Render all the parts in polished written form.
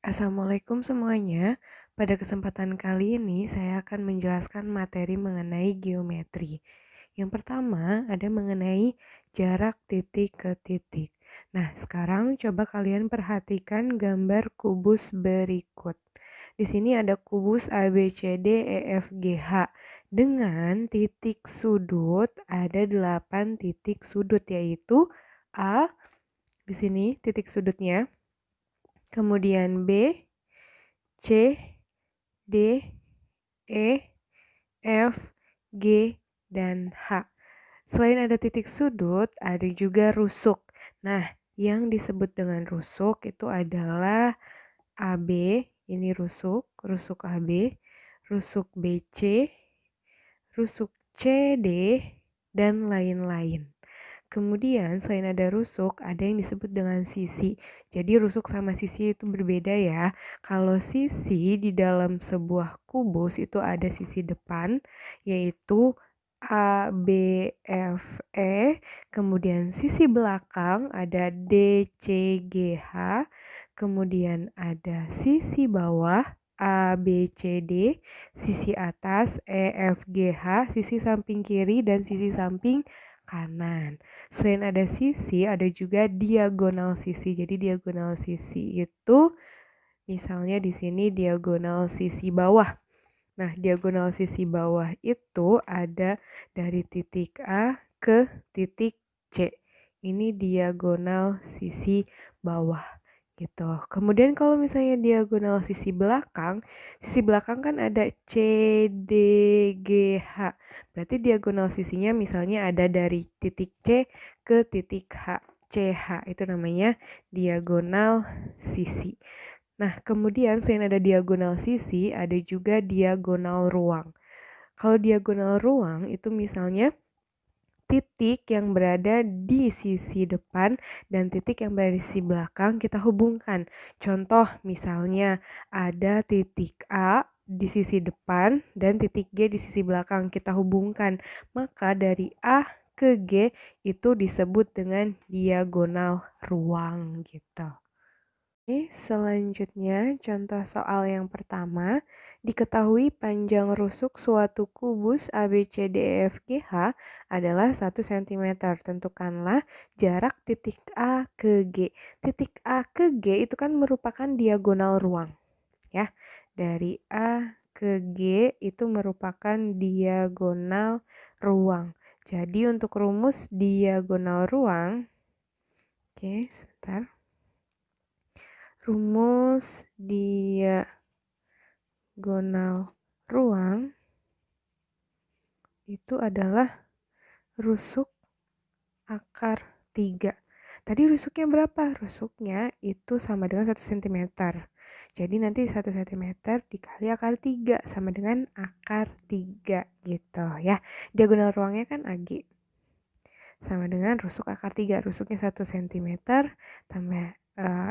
Assalamualaikum semuanya. Pada kesempatan kali ini saya akan menjelaskan materi mengenai geometri. Yang pertama ada mengenai jarak titik ke titik. Nah, sekarang coba kalian perhatikan gambar kubus berikut. Di sini ada kubus ABCDEFGH dengan titik sudut ada 8 titik sudut yaitu A di sini titik sudutnya. Kemudian B, C, D, E, F, G, dan H. Selain ada titik sudut, ada juga rusuk. Nah, yang disebut dengan rusuk itu adalah AB, ini rusuk AB, rusuk BC, rusuk CD, dan lain-lain. Kemudian selain ada rusuk, ada yang disebut dengan sisi. Jadi rusuk sama sisi itu berbeda ya. Kalau sisi di dalam sebuah kubus itu ada sisi depan, yaitu A, B, F, E. Kemudian sisi belakang ada D, C, G, H. Kemudian ada sisi bawah A, B, C, D. Sisi atas E, F, G, H. Sisi samping kiri dan sisi samping kanan. Selain ada sisi, ada juga diagonal sisi. Jadi diagonal sisi itu misalnya di sini diagonal sisi bawah. Nah, diagonal sisi bawah itu ada dari titik A ke titik C. Ini diagonal sisi bawah gitu. Kemudian kalau misalnya diagonal sisi belakang kan ada C, D, G, H. Berarti diagonal sisinya misalnya ada dari titik C ke titik H. CH itu namanya diagonal sisi. Nah, kemudian selain ada diagonal sisi, ada juga diagonal ruang. Kalau diagonal ruang itu misalnya titik yang berada di sisi depan dan titik yang berada di sisi belakang kita hubungkan. Contoh misalnya ada titik A di sisi depan dan titik G di sisi belakang kita hubungkan. Maka dari A ke G itu disebut dengan diagonal ruang gitu. Selanjutnya, contoh soal yang pertama, diketahui panjang rusuk suatu kubus ABCDEFGH adalah 1 cm. Tentukanlah jarak titik A ke G. Titik A ke G itu kan merupakan diagonal ruang. Ya, dari A ke G itu merupakan diagonal ruang. Jadi untuk rumus diagonal ruang, sebentar. Rumus diagonal ruang itu adalah rusuk akar 3. Tadi rusuknya berapa? Rusuknya itu sama dengan 1 cm. Jadi nanti 1 cm dikali akar 3 sama dengan akar 3 gitu ya. Diagonal ruangnya kan AG. Sama dengan rusuk akar 3. Rusuknya 1 cm tambah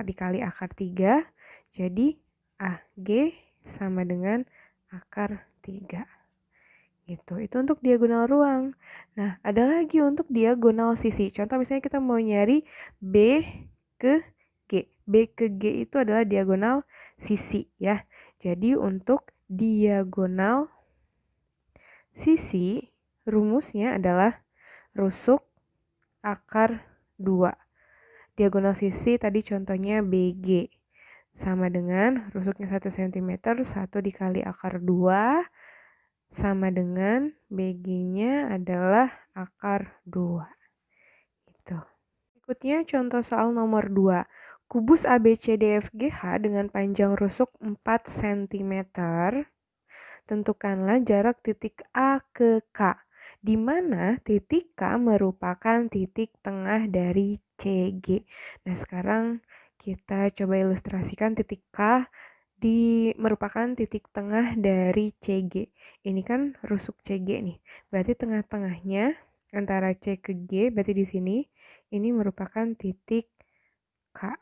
dikali akar 3. Jadi AG sama dengan akar 3. Gitu. Itu untuk diagonal ruang. Nah, ada lagi untuk diagonal sisi. Contoh misalnya kita mau nyari B ke G. B ke G itu adalah diagonal sisi ya. Jadi untuk diagonal sisi rumusnya adalah rusuk akar 2. Diagonal sisi tadi contohnya BG. Sama dengan rusuknya 1 cm, 1 dikali akar 2 sama dengan BG-nya adalah akar 2. Gitu. Berikutnya contoh soal nomor 2. Kubus ABCDFGH dengan panjang rusuk 4 cm. Tentukanlah jarak titik A ke K, di mana titik K merupakan titik tengah dari CG. Nah, sekarang kita coba ilustrasikan titik K merupakan titik tengah dari CG. Ini kan rusuk CG nih. Berarti tengah-tengahnya antara C ke G, berarti di sini ini merupakan titik K.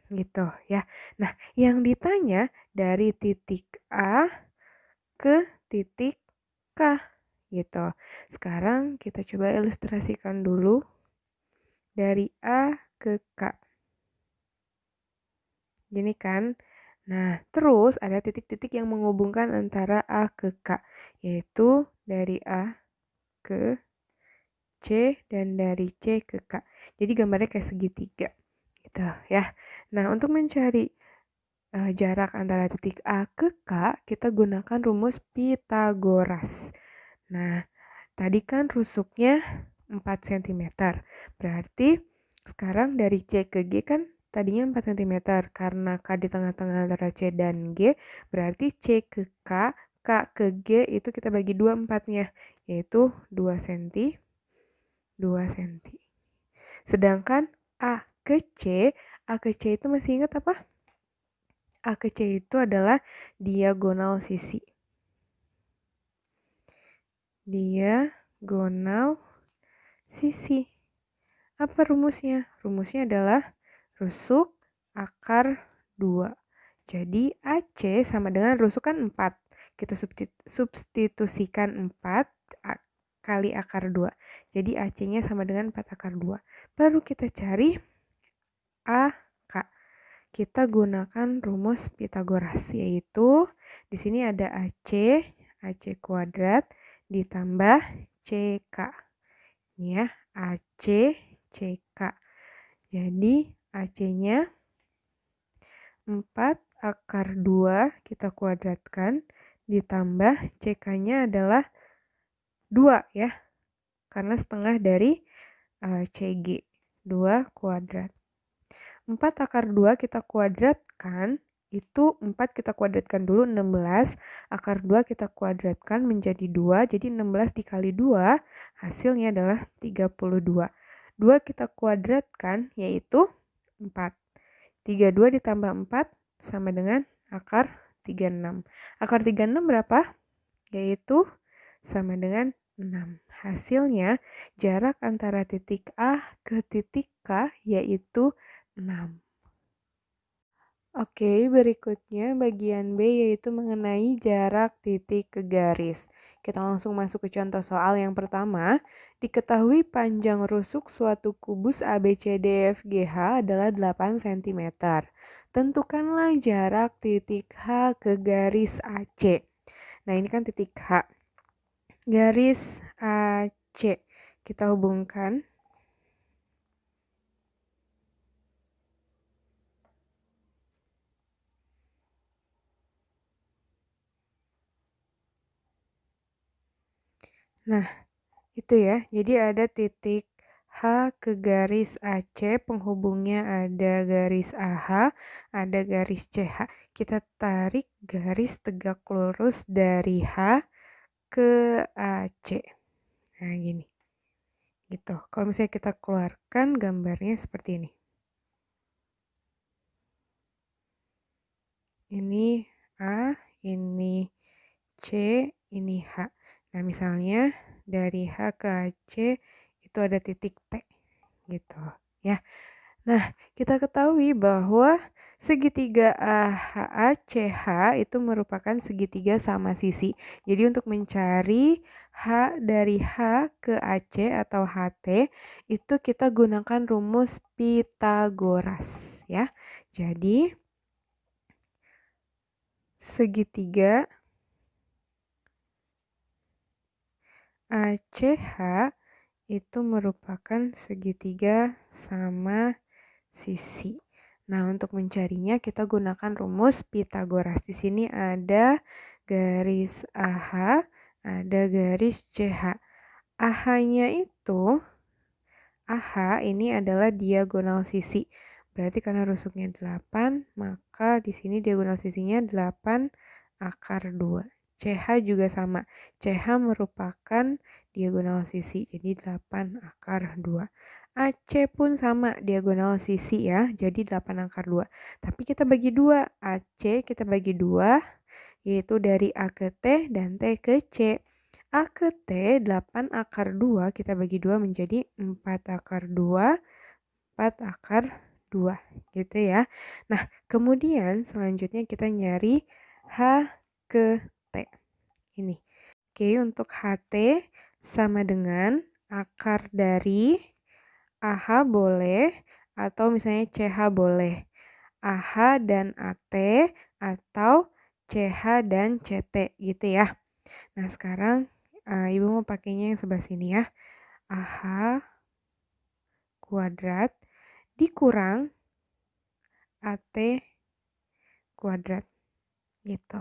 Gitu ya. Nah, yang ditanya dari titik A ke titik K gitu. Sekarang kita coba ilustrasikan dulu dari A ke K. Gini kan, Nah, terus ada titik-titik yang menghubungkan antara A ke K, yaitu dari A ke C dan dari C ke K. Jadi gambarnya kayak segitiga gitu ya. Nah, untuk mencari jarak antara titik A ke K, kita gunakan rumus Pitagoras. Nah, tadi kan rusuknya 4 cm. Berarti sekarang dari C ke G kan tadinya 4 cm. Karena K di tengah-tengah antara C dan G, berarti C ke K, K ke G itu kita bagi 2 empatnya, yaitu 2 cm, 2 cm. Sedangkan A ke C itu masih ingat apa? A ke C itu adalah diagonal sisi. Diagonal sisi. Apa rumusnya? Rumusnya adalah rusuk akar 2. Jadi AC sama dengan rusuk kan 4. Kita substitusikan 4 kali akar 2. Jadi AC-nya sama dengan 4 akar 2. Baru kita cari AK. Kita gunakan rumus Pitagoras, yaitu di sini ada AC kuadrat ditambah CK. Ini ya, AC CK. Jadi AC-nya 4 akar 2 kita kuadratkan ditambah CK-nya adalah 2 ya. Karena setengah dari CG. 2 kuadrat. 4 akar 2 kita kuadratkan, itu 4 kita kuadratkan dulu 16, akar 2 kita kuadratkan menjadi 2, jadi 16 dikali 2 hasilnya adalah 32. 2 kita kuadratkan yaitu 4. 32 ditambah 4 sama dengan akar 36. Akar 36 berapa? Yaitu sama dengan 6. Hasilnya jarak antara titik A ke titik K yaitu 6. Oke, berikutnya bagian B yaitu mengenai jarak titik ke garis. Kita langsung masuk ke contoh soal yang pertama. Diketahui panjang rusuk suatu kubus ABCDFGH adalah 8 cm. Tentukanlah jarak titik H ke garis AC. Nah, ini kan titik H. Garis AC. Kita hubungkan. Nah, itu ya. Jadi ada titik H ke garis AC, penghubungnya ada garis AH, ada garis CH. Kita tarik garis tegak lurus dari H ke AC. Nah, gini. Gitu. Kalau misalnya kita keluarkan gambarnya seperti ini. Ini A, ini C, ini H. Nah, misalnya dari H ke AC itu ada titik T gitu ya. Nah, kita ketahui bahwa segitiga AHACH itu merupakan segitiga sama sisi. Jadi untuk mencari H dari H ke AC atau HT itu kita gunakan rumus Pitagoras ya. Jadi segitiga ACH itu merupakan segitiga sama sisi. Nah, untuk mencarinya kita gunakan rumus Pitagoras. Di sini ada garis AH, ada garis CH. AH-nya itu, AH ini adalah diagonal sisi. Berarti karena rusuknya 8, maka di sini diagonal sisinya 8 akar 2. CH juga sama. CH merupakan diagonal sisi, jadi 8 akar 2. AC pun sama, diagonal sisi ya, jadi 8 akar 2. Tapi kita bagi 2, AC kita bagi 2, yaitu dari A ke T dan T ke C. A ke T 8 akar 2 kita bagi 2 menjadi 4 akar 2, 4 akar 2 gitu ya. Nah, kemudian selanjutnya kita nyari H ke T. Ini. Oke, untuk HT sama dengan akar dari AH boleh atau misalnya CH boleh. AH dan AT atau CH dan CT gitu ya. Nah sekarang Ibu mau pakainya yang sebelah sini ya. AH kuadrat dikurang AT kuadrat gitu.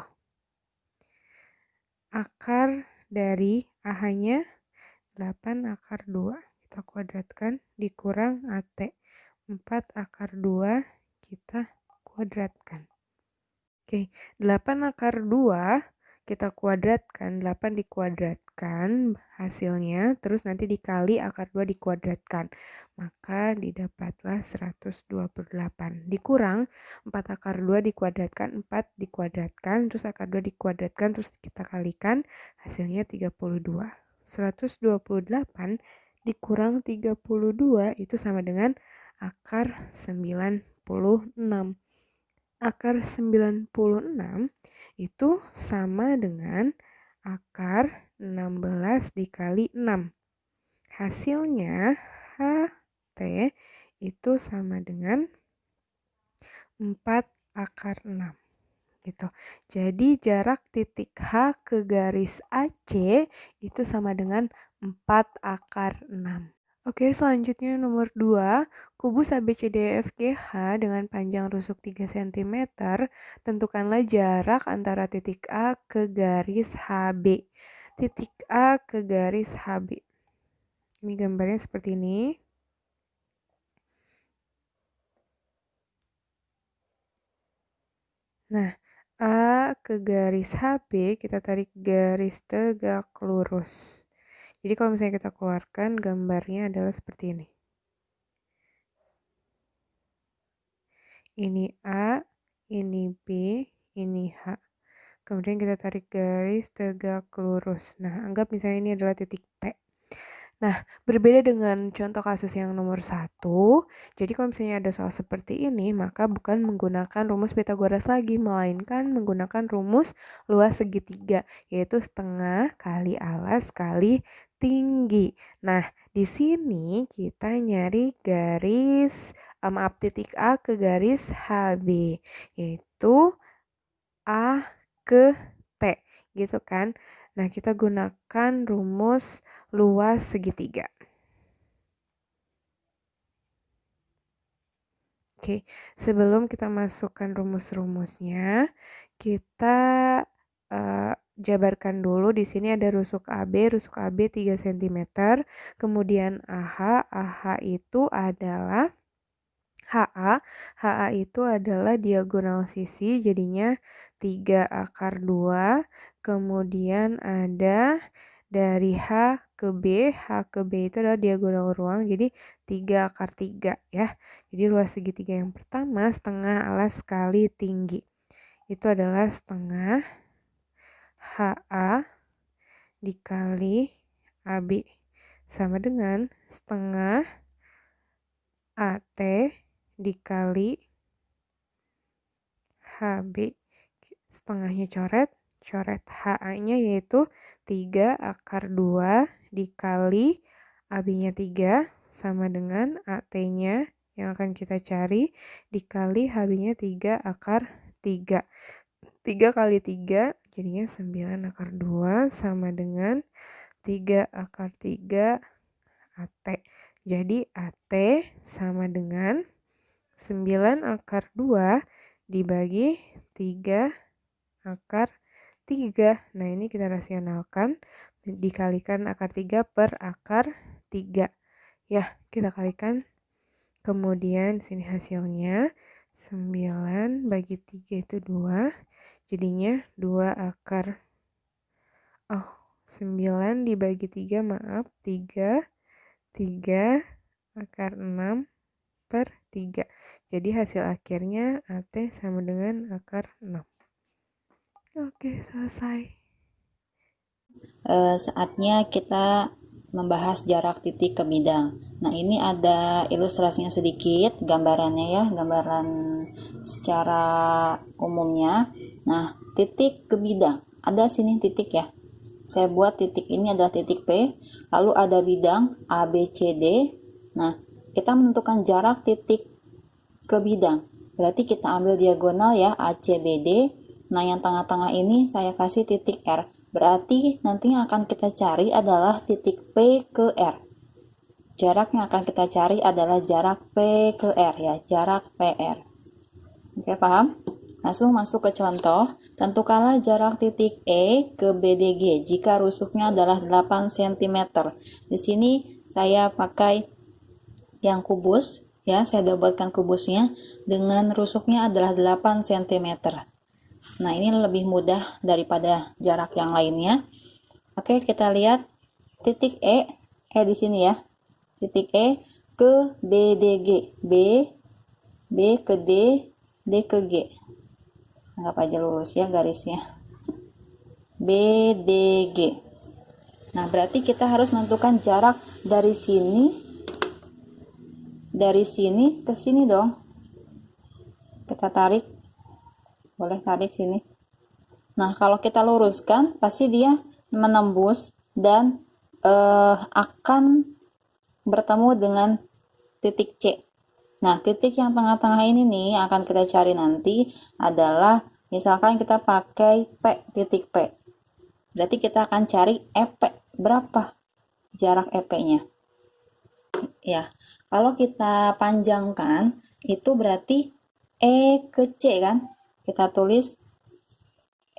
Akar dari AH-nya 8 akar 2 kita kuadratkan dikurang AT 4 akar 2 kita kuadratkan. Oke, 8 akar 2 kita kuadratkan, 8 dikuadratkan hasilnya, terus nanti dikali akar 2 dikuadratkan. Maka didapatlah 128. Dikurang 4 akar 2 dikuadratkan, 4 dikuadratkan, terus akar 2 dikuadratkan, terus kita kalikan, hasilnya 32. 128 dikurang 32 itu sama dengan akar 96. Akar 96 itu sama dengan akar 16 dikali 6. Hasilnya HT itu sama dengan 4 akar 6. Gitu. Jadi jarak titik H ke garis AC itu sama dengan 4 akar 6. Oke, selanjutnya nomor 2, kubus ABCDEFGH dengan panjang rusuk 3 cm, tentukanlah jarak antara titik A ke garis HB. Titik A ke garis HB. Ini gambarnya seperti ini. Nah, A ke garis HB, kita tarik garis tegak lurus. Jadi kalau misalnya kita keluarkan, gambarnya adalah seperti ini. Ini A, ini B, ini H. Kemudian kita tarik garis tegak lurus. Nah, anggap misalnya ini adalah titik T. Nah, berbeda dengan contoh kasus yang nomor 1. Jadi kalau misalnya ada soal seperti ini, maka bukan menggunakan rumus Pythagoras lagi, melainkan menggunakan rumus luas segitiga, yaitu setengah kali alas kali tinggi. Nah, di sini kita nyari garis titik A ke garis HB, yaitu A ke T, gitu kan. Nah, kita gunakan rumus luas segitiga. Oke, sebelum kita masukkan rumus-rumusnya, kita jabarkan dulu. Di sini ada rusuk AB 3 cm, kemudian AH itu adalah HA itu adalah diagonal sisi, jadinya 3 akar 2, kemudian ada dari H ke B itu adalah diagonal ruang, jadi 3 akar 3 ya. Jadi luas segitiga yang pertama setengah alas kali tinggi. Itu adalah setengah HA dikali AB sama dengan setengah AT dikali HB. Setengahnya coret HA-nya yaitu 3 akar 2 dikali AB-nya 3 sama dengan AT-nya yang akan kita cari dikali HB-nya 3 akar 3. 3 kali 3 jadinya 9 akar 2 sama dengan 3 akar 3 AT. Jadi AT sama dengan 9 akar 2 dibagi 3 akar 3. Nah, ini kita rasionalkan, dikalikan akar 3 per akar 3. Ya, kita kalikan. Kemudian sini hasilnya 9 bagi 3 itu 2. Jadinya 2 akar 9 dibagi 3, maaf, 3 akar 6 per 3. Jadi hasil akhirnya AT sama dengan akar 6. Oke, selesai. Saatnya kita membahas jarak titik ke bidang. Nah, ini ada ilustrasinya sedikit, gambarannya ya, gambaran secara umumnya. Nah, titik ke bidang. Ada sini titik ya. Saya buat titik ini adalah titik P, lalu ada bidang A, B, C, D. Nah, kita menentukan jarak titik ke bidang. Berarti kita ambil diagonal ya, ACBD. Nah, yang tengah-tengah ini saya kasih titik R. Berarti nanti yang akan kita cari adalah titik P ke R. Jarak yang akan kita cari adalah jarak P ke R ya, jarak PR. Oke, paham? Langsung masuk ke contoh. Tentukanlah jarak titik E ke BDG jika rusuknya adalah 8 cm. Di sini saya pakai yang kubus ya, saya dobelkan kubusnya dengan rusuknya adalah 8 cm. Nah, ini lebih mudah daripada jarak yang lainnya. Oke, kita lihat titik E di sini ya. Titik E ke BDG, B ke D, D ke G. Anggap aja lurus ya garisnya. BDG. Nah, berarti kita harus menentukan jarak dari sini ke sini dong. Kita tarik. Boleh tarik sini. Nah, kalau kita luruskan, pasti dia menembus dan akan bertemu dengan titik C. Nah, titik yang tengah-tengah ini nih akan kita cari nanti adalah misalkan kita pakai P, titik P. Berarti kita akan cari EP. Berapa jarak EP-nya? Ya, kalau kita panjangkan itu berarti E ke C kan? Kita tulis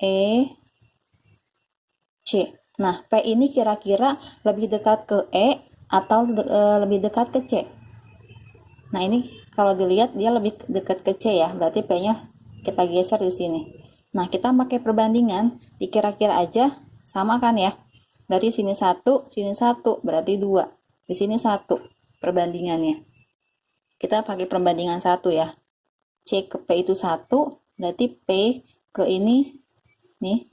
E C. Nah, P ini kira-kira lebih dekat ke E atau lebih dekat ke C? Nah, ini kalau dilihat dia lebih dekat ke C ya, berarti P-nya kita geser di sini. Nah, kita pakai perbandingan, dikira-kira aja sama kan ya? Berarti sini 1, berarti 2. Di sini 1 perbandingannya. Kita pakai perbandingan 1 ya. C ke P itu 1, berarti P ke ini nih.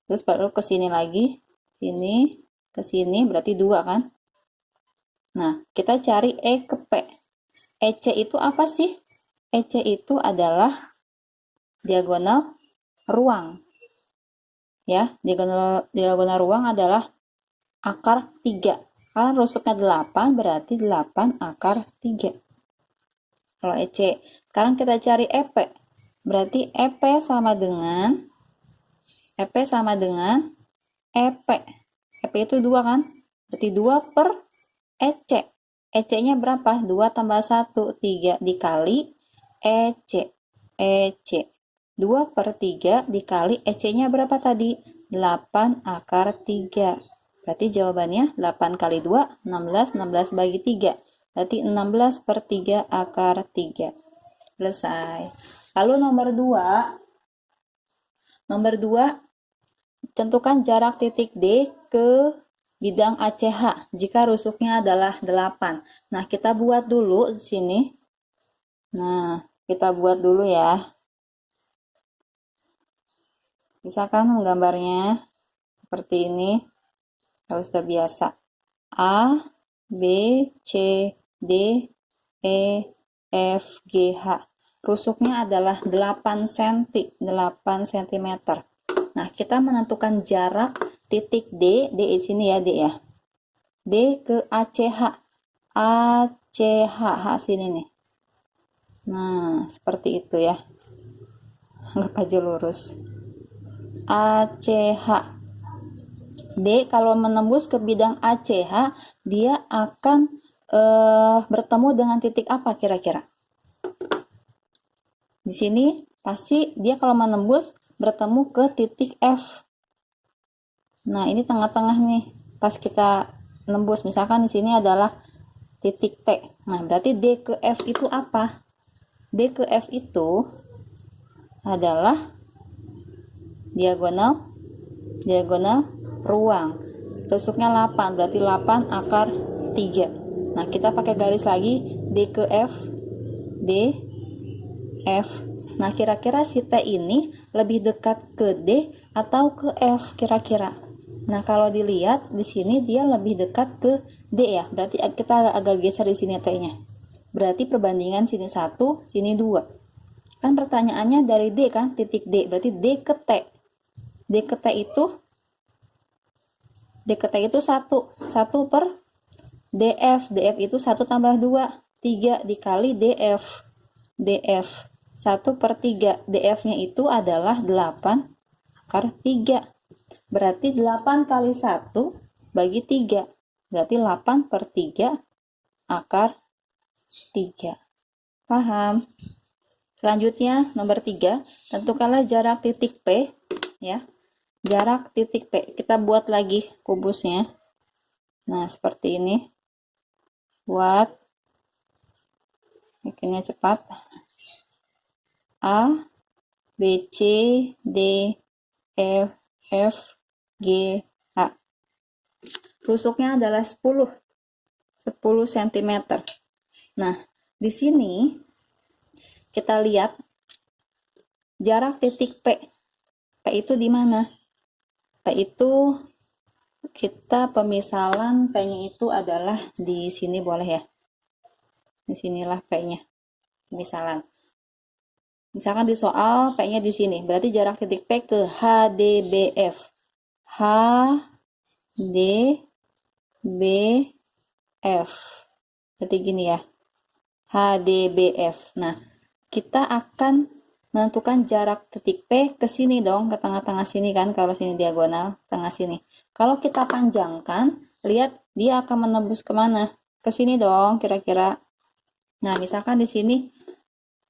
Terus baru ke sini lagi, sini ke sini berarti 2 kan? Nah, kita cari E ke P. EC itu apa sih? EC itu adalah diagonal ruang. Ya, diagonal ruang adalah akar 3. Kan rusuknya 8, berarti 8 akar 3. Kalau EC. Sekarang kita cari EP. Berarti EP sama dengan EP. EP itu 2 kan? Berarti 2 per EC. EC-nya berapa? 2 tambah 1, 3 dikali EC. EC. 2 per 3 dikali EC-nya berapa tadi? 8 akar 3. Berarti jawabannya 8 kali 2, 16. 16 bagi 3. Berarti 16 per 3 akar 3. Selesai. Lalu nomor 2. Tentukan jarak titik D ke bidang ACH jika rusuknya adalah 8. Nah, kita buat dulu di sini. Nah, kita buat dulu ya. Bisa kan menggambarnya seperti ini? Harus terbiasa. A, B, C, D, E, F, G, H. Rusuknya adalah 8 cm. Nah, kita menentukan jarak titik D di sini ya, D ya. D ke ACH. ACH, H sini nih. Nah, seperti itu ya. Anggap aja lurus. ACH. D kalau menembus ke bidang ACH, dia akan bertemu dengan titik apa kira-kira? Di sini pasti dia kalau menembus bertemu ke titik F. Nah, ini tengah-tengah nih. Pas kita nembus, misalkan di sini adalah titik T. Nah, berarti D ke F itu apa? D ke F itu adalah diagonal ruang. Rusuknya 8, berarti 8 akar 3. Nah, kita pakai garis lagi D ke F. D, F. Nah, kira-kira si T ini lebih dekat ke D atau ke F kira-kira? Nah, kalau dilihat di sini dia lebih dekat ke D ya. Berarti kita agak geser di sini T-nya. Berarti perbandingan sini 1, sini 2. Kan pertanyaannya dari D kan, titik D. Berarti D ke T. D ke T itu 1 per DF. DF itu 1 tambah 2, 3 dikali DF. DF. 1/3. DF-nya itu adalah 8 akar 3. Berarti 8 kali 1 bagi 3. Berarti 8/3 akar 3. Paham? Selanjutnya nomor 3, tentukanlah jarak titik P ya. Jarak titik P. Kita buat lagi kubusnya. Nah, seperti ini. Buat. Bikinnya cepat. A, B, C, D, E, F, G, H. Rusuknya adalah 10 cm. Nah, di sini kita lihat jarak titik P. P itu di mana? P itu kita pemisalan P-nya itu adalah di sini, boleh ya? Di sinilah P-nya. Pemisalan. Misalkan di soal P-nya di sini. Berarti jarak titik P ke HDBF. HDBF. Berarti gini ya. HDBF. Nah, kita akan menentukan jarak titik P ke sini dong, ke tengah-tengah sini kan, kalau sini diagonal, tengah sini. Kalau kita panjangkan, lihat dia akan menembus kemana? Ke sini dong, kira-kira. Nah, misalkan di sini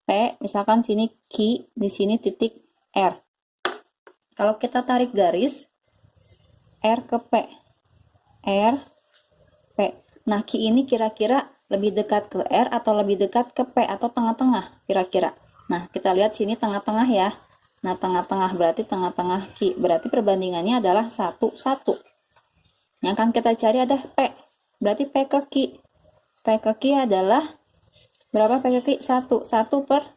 P, misalkan sini Q, di sini titik R. Kalau kita tarik garis, R ke P. R, P. Nah, Q ini kira-kira lebih dekat ke R atau lebih dekat ke P atau tengah-tengah kira-kira. Nah, kita lihat sini tengah-tengah ya. Nah, tengah-tengah berarti tengah-tengah Q. Berarti perbandingannya adalah 1, 1. Yang akan kita cari ada P. Berarti P ke Q. P ke Q adalah berapa P ke Q? 1. 1 per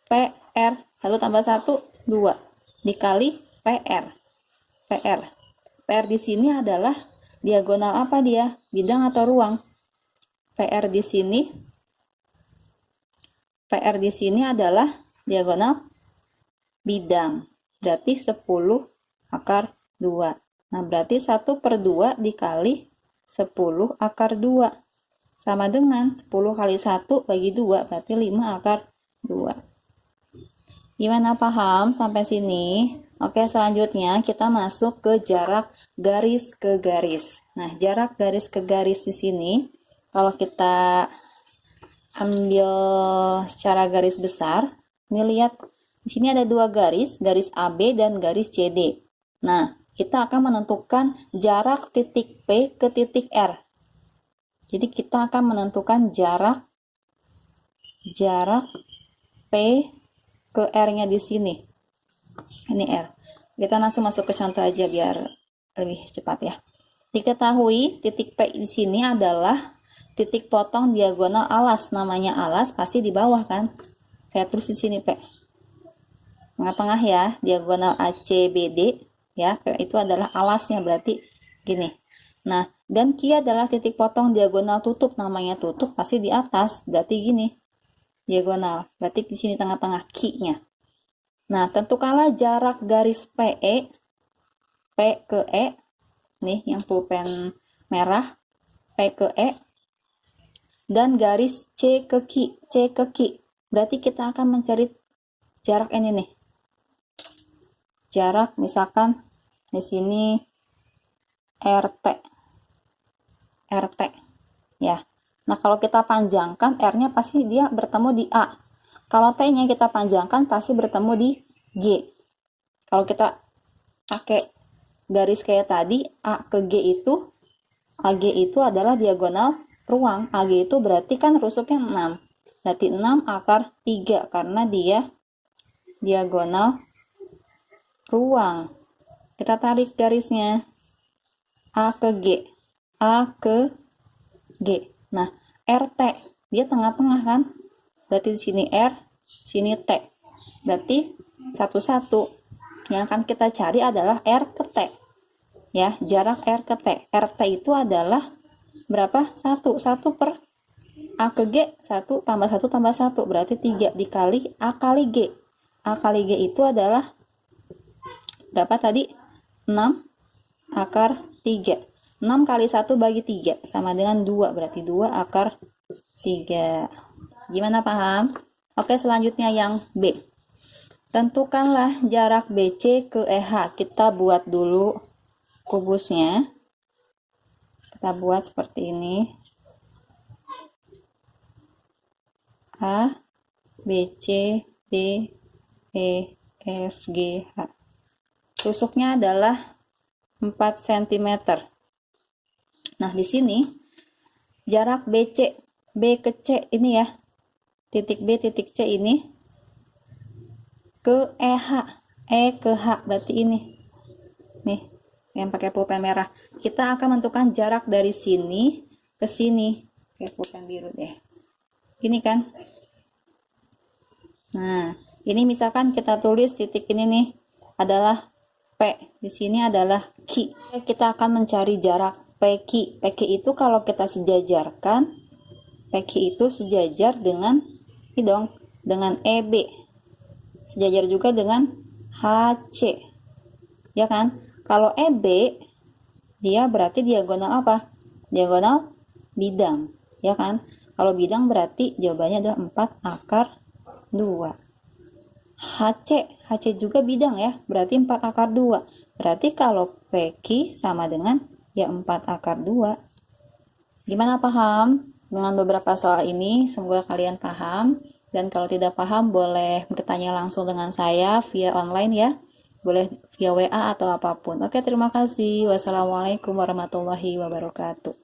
PR. 1 tambah 1, 2. Dikali PR. PR. PR di sini adalah diagonal apa dia? Bidang atau ruang? PR di sini adalah diagonal bidang. Berarti 10 akar 2. Nah, berarti 1/2 dikali 10 akar 2. Sama dengan 10 kali 1 bagi 2. Berarti 5 akar 2. Gimana, paham sampai sini? Oke, selanjutnya kita masuk ke jarak garis ke garis. Nah, jarak garis ke garis di sini, kalau kita ambil secara garis besar, ini lihat, di sini ada 2 garis, garis AB dan garis CD. Nah, kita akan menentukan jarak titik P ke titik R. Jadi kita akan menentukan jarak P ke R-nya di sini. Ini R. Kita langsung masuk ke contoh aja biar lebih cepat ya. Diketahui titik P di sini adalah titik potong diagonal alas. Namanya alas pasti di bawah kan? Saya tulis di sini P. Tengah-tengah ya, diagonal ACBD ya. P itu adalah alasnya, berarti gini. Nah, dan Q adalah titik potong diagonal tutup. Namanya tutup pasti di atas, berarti gini. Diagonal, berarti di sini tengah-tengah Q-nya. Nah, tentukanlah jarak garis PE, P ke E, nih yang pulpen merah, P ke E, dan garis C ke Q, berarti kita akan mencari jarak ini nih. Jarak misalkan di sini RT, ya. Nah, kalau kita panjangkan, R-nya pasti dia bertemu di A. Kalau T-nya kita panjangkan, pasti bertemu di G. Kalau kita pakai garis kayak tadi, A ke G itu, AG itu adalah diagonal ruang. AG itu berarti kan rusuknya 6. Berarti 6 akar 3, karena dia diagonal ruang. Kita tarik garisnya. A ke G. A ke G. Nah, RT, dia tengah-tengah kan? Berarti di sini R, sini T. Berarti 1, 1. Yang akan kita cari adalah R ke T. Ya, jarak R ke T. RT itu adalah berapa? 1. 1 per A ke G, 1 tambah 1 tambah 1. Berarti 3 dikali A kali G. A kali G itu adalah berapa tadi? 6 akar 3. 6 kali 1 bagi 3 sama dengan 2, berarti 2 akar 3. Gimana, paham? Oke, selanjutnya yang B. Tentukanlah jarak BC ke EH. Kita buat dulu kubusnya. Kita buat seperti ini. A, B, C, D, E, F, G, H. Tusuknya adalah 4 cm. Nah, di sini jarak BC, B ke C ini ya. Titik B, titik C ini ke EH. E ke H berarti ini. Nih, yang pakai pulpen merah. Kita akan menentukan jarak dari sini ke sini. Pakai pulpen biru deh. Ini kan. Nah, ini misalkan kita tulis titik ini nih adalah P. Di sini adalah Q. Kita akan mencari jarak PQ. PQ itu kalau kita sejajarkan, PQ itu sejajar dengan ini dong, dengan EB. Sejajar juga dengan HC. Ya kan? Kalau EB dia berarti diagonal apa? Diagonal bidang, ya kan? Kalau bidang berarti jawabannya adalah 4 akar 2. HC juga bidang ya, berarti 4 akar 2. Berarti kalau PQ sama dengan ya 4 akar 2. Gimana, paham? Dengan beberapa soal ini, semoga kalian paham. Dan kalau tidak paham, boleh bertanya langsung dengan saya via online ya. Boleh via WA atau apapun. Oke, terima kasih. Wassalamualaikum warahmatullahi wabarakatuh.